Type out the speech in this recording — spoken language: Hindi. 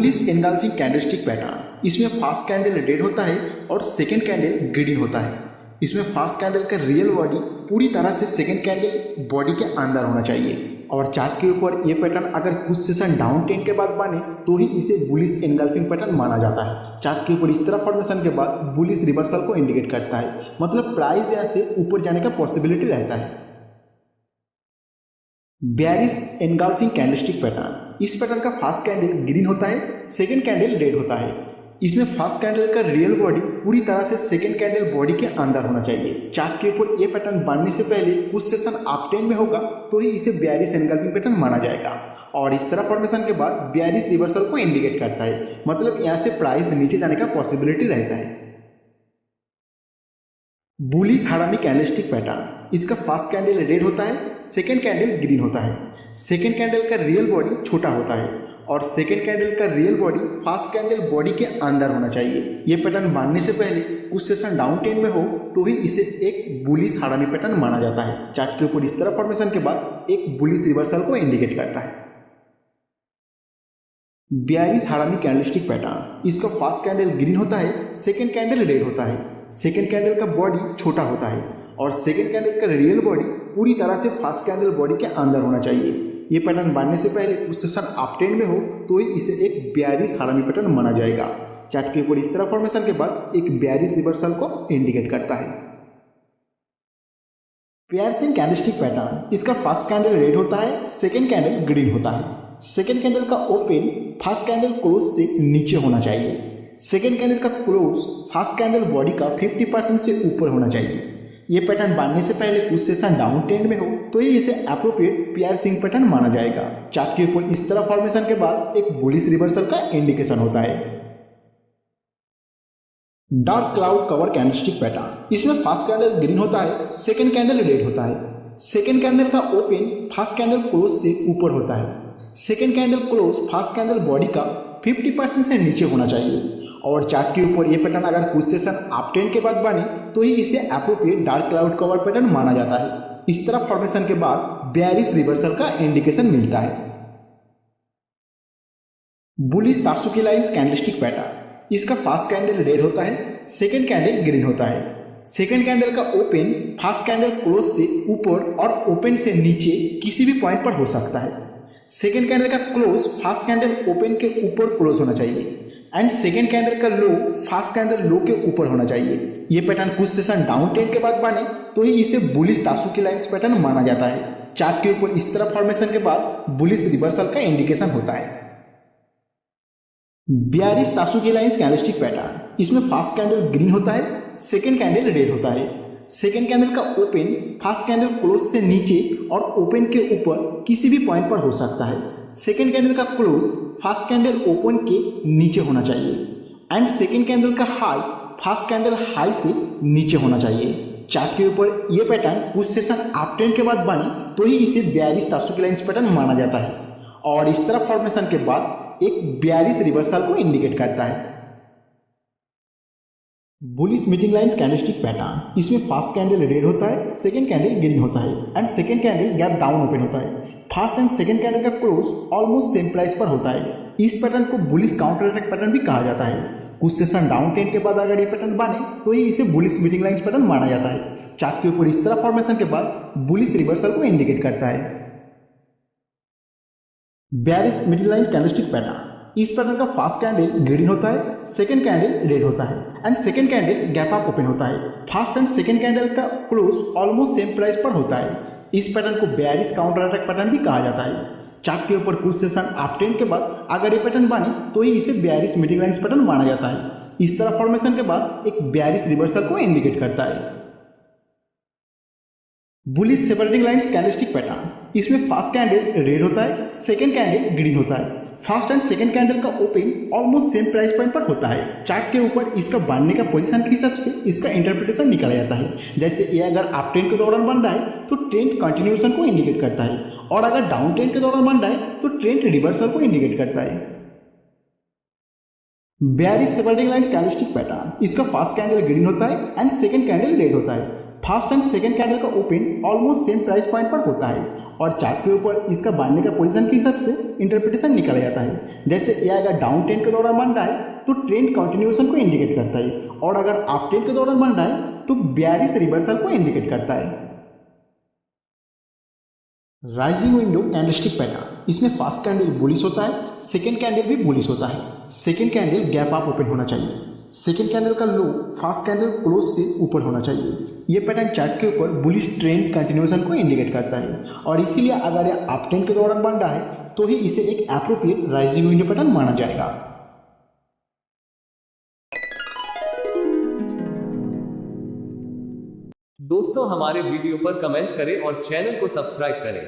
Bullish engulfing candlestick pattern. इसमें फास्ट कैंडल रेड होता है और सेकेंड कैंडल ग्रीन होता है। इसमें फास्ट कैंडल का रियल बॉडी पूरी तरह से सेकेंड कैंडल बॉडी के अंदर होना चाहिए और चार्ट के ऊपर ये पैटर्न अगर कुछ सेशन डाउन ट्रेंड के बाद बने तो ही इसे बुलिश एनगल्फिंग पैटर्न माना जाता है। चार्ट के ऊपर इस तरह फॉर्मेशन के बाद बुलिश रिवर्सल को इंडिकेट करता है, मतलब प्राइस यहाँ से ऊपर जाने का पॉसिबिलिटी रहता है। Bearish engulfing candlestick pattern. इस पैटर्न का फास्ट कैंडल ग्रीन होता है, सेकेंड कैंडल रेड होता है। इसमें फास्ट कैंडल का रियल बॉडी पूरी तरह से सेकेंड कैंडल बॉडी के अंदर होना चाहिए। चार्ट के ऊपर ये पैटर्न बनने से पहले कुछ सेशन अप ट्रेंड में होगा तो ही इसे बेयरिश एनगल्फिंग पैटर्न माना जाएगा और इस तरह फॉर्मेशन के बाद बेयरिश रिवर्सल को इंडिकेट करता है, मतलब यहाँ से प्राइस नीचे जाने का पॉसिबिलिटी रहता है। Bullish harami candlestick pattern. इसका फास्ट कैंडल रेड होता है, सेकेंड कैंडल ग्रीन होता है। सेकेंड कैंडल का रियल बॉडी छोटा होता है और सेकेंड कैंडल का real body fast candle body के अंदर होना चाहिए। ये पैटर्न बनने से पहले कुछ सेशन डाउन ट्रेंड में हो तो ही इसे एक बुलिश हारामी पैटर्न माना जाता है। चार्ट के ऊपर इस तरह फॉर्मेशन के बाद एक बुलिश रिवर्सल को इंडिकेट करता है। Bearish harami candlestick pattern. इसका फास्ट कैंडल ग्रीन होता है, सेकेंड कैंडल रेड होता है। सेकेंड कैंडल का बॉडी छोटा होता है और सेकेंड कैंडल का रियल बॉडी पूरी तरह से फास्ट कैंडल बॉडी के अंदर होना चाहिए। ये पैटर्न बनने से पहले कुछ सेशन अप ट्रेंड में हो तो ही इसे एक बेयरिश हारामी पैटर्न माना जाएगा। चार्ट के ऊपर इस तरह फॉर्मेशन के बाद एक बेयरिश रिवर्सल को इंडिकेट करता है। Piercing candlestick pattern. इसका फास्ट कैंडल रेड होता है, सेकेंड कैंडल ग्रीन होता है। सेकेंड कैंडल का ओपन फास्ट कैंडल क्लोज से नीचे होना चाहिए। सेकेंड कैंडल का क्लोज फास्ट कैंडल बॉडी का 50% से ऊपर होना चाहिए। ये पैटर्न बनने से पहले कुछ सेशन डाउन ट्रेंड में हो तो ही इसे एप्रोप्रिएट पियर्सिंग पैटर्न माना जाएगा। चार्ट के ऊपर इस तरह फॉर्मेशन के बाद एक बुलिश रिवर्सल का इंडिकेशन होता है। Dark cloud cover candlestick pattern. इसमें फास्ट कैंडल ग्रीन होता है, सेकेंड कैंडल रेड होता है। सेकेंड कैंडल का ओपन फास्ट कैंडल क्लोज से ऊपर होता है। Second candle close fast candle body का 50% से नीचे होना चाहिए और चार्ट के ऊपर ये पैटर्न अगर कुछ सेशन अप ट्रेंड के बाद बने तो ही इसे appropriate dark cloud cover pattern माना जाता है। इस तरह फॉर्मेशन के बाद बेयरिश रिवर्सल का इंडिकेशन मिलता है। Bullish tasuki lines candlestick pattern. इसका फास्ट कैंडल रेड होता है, सेकेंड कैंडल ग्रीन होता है। सेकेंड कैंडल का ओपन फास्ट कैंडल क्लोज से ऊपर और ओपन से नीचे किसी भी पॉइंट पर हो सकता है। सेकेंड कैंडल का क्लोज फास्ट कैंडल ओपन के ऊपर क्लोज होना चाहिए एंड सेकेंड कैंडल का लो फास्ट कैंडल लो के ऊपर होना चाहिए। ये पैटर्न कुछ सेशन डाउन ट्रेंड के बाद बने तो ही इसे बुलिश तात्सुकी लाइन्स पैटर्न माना जाता है। चार्ट के ऊपर इस तरह फॉर्मेशन के बाद बुलिश रिवर्सल का इंडिकेशन होता है। Bearish tasuki lines candlestick pattern. इसमें फास्ट कैंडल ग्रीन होता है, सेकेंड कैंडल रेड होता है। सेकेंड कैंडल का ओपन फास्ट कैंडल क्लोज से नीचे और ओपन के ऊपर किसी भी पॉइंट पर हो सकता है। सेकेंड कैंडल का क्लोज फास्ट कैंडल ओपन के नीचे होना चाहिए एंड सेकेंड कैंडल का हाई फास्ट कैंडल हाई से नीचे होना चाहिए। चार्ट के ऊपर ये पैटर्न कुछ सेशन अप ट्रेंड के बाद बने तो ही इसे बेयरिश तात्सुकी लाइन्स पैटर्न माना जाता है और इस तरह फॉर्मेशन के बाद एक बेयरिश रिवर्सल को इंडिकेट करता है। Bullish meeting lines candlestick pattern. इसमें फास्ट कैंडल रेड होता है, सेकेंड कैंडल ग्रीन होता है and second candle gap down open होता है। फास्ट एंड सेकेंड कैंडल का क्लोज ऑलमोस्ट सेम प्राइस पर होता है। इस पैटर्न को बुलिश काउंटर अटैक पैटर्न भी कहा जाता है। कुछ सेशन डाउन ट्रेंड के बाद अगर ये पैटर्न बने तो ही इसे बुलिश मीटिंग लाइन्स पैटर्न माना जाता है। चार्ट के ऊपर इस तरह फॉर्मेशन के बाद बुलिश रिवर्सल को इंडिकेट करता है। Bearish meeting lines candlestick pattern. इस पैटर्न का फास्ट कैंडल ग्रीन होता है, सेकेंड कैंडल रेड होता है and second candle gap up open होता है। फास्ट एंड सेकेंड कैंडल का क्लोज ऑलमोस्ट सेम प्राइस पर होता है। इस पैटर्न को बेयरिश काउंटर अटैक पैटर्न भी कहा जाता है। चार्ट के ऊपर कुछ सेशन अप ट्रेंड के बाद अगर ये पैटर्न बने तो ही इसे बेयरिश मीटिंग लाइन्स पैटर्न माना जाता है। इस तरह फॉर्मेशन के बाद एक बेयरिश रिवर्सल को इंडिकेट करता है। Bullish separating lines candlestick pattern. इसमें फास्ट कैंडल रेड होता है, सेकेंड कैंडल ग्रीन होता है। फास्ट एंड सेकेंड कैंडल का open almost same price point पर होता है। चार्ट के ऊपर इसका बनने का पोजीशन के हिसाब से इसका इंटरप्रिटेशन निकाला जाता है। जैसे ये अगर अप ट्रेंड के दौरान बन रहा है तो ट्रेंड कंटिन्यूएशन को इंडिकेट करता है और अगर डाउन ट्रेंड के दौरान बन रहा है तो ट्रेंड रिवर्सल को इंडिकेट करता है। Bearish separating lines candlestick pattern. इसका फास्ट कैंडल ग्रीन होता है एंड सेकेंड कैंडल रेड होता है। फास्ट एंड सेकेंड कैंडल का open almost same price point पर होता है और चार्ट के ऊपर इसका बांधने का पोजीशन के हिसाब से इंटरप्रिटेशन निकाला जाता है। जैसे ये अगर डाउन ट्रेंड के दौरान बन रहा है तो ट्रेंड कंटिन्यूएशन को इंडिकेट करता है, और अगर अप ट्रेंड के दौरान बन रहा है तो बेयरिश रिवर्सल को इंडिकेट करता है। राइजिंग विंडो कैंडलस्टिक पैटर्न, इसमें फर्स्ट कैंडल बुलिश होता है, सेकेंड कैंडल भी बुलिश होता है। Second candle gap up open होना चाहिए। सेकेंड कैंडल का लो फर्स्ट कैंडल क्लोज से ऊपर होना चाहिए। ये पैटर्न चार्ट के ऊपर बुलिश ट्रेंड कंटिन्यूएशन को इंडिकेट करता है, और इसीलिए अगर ये अप ट्रेंड के दौरान बन रहा है तो ही इसे एक एप्रोप्रिएट राइजिंग विंडो पैटर्न माना जाएगा। दोस्तों, हमारे वीडियो पर कमेंट करें और चैनल को सब्सक्राइब करें।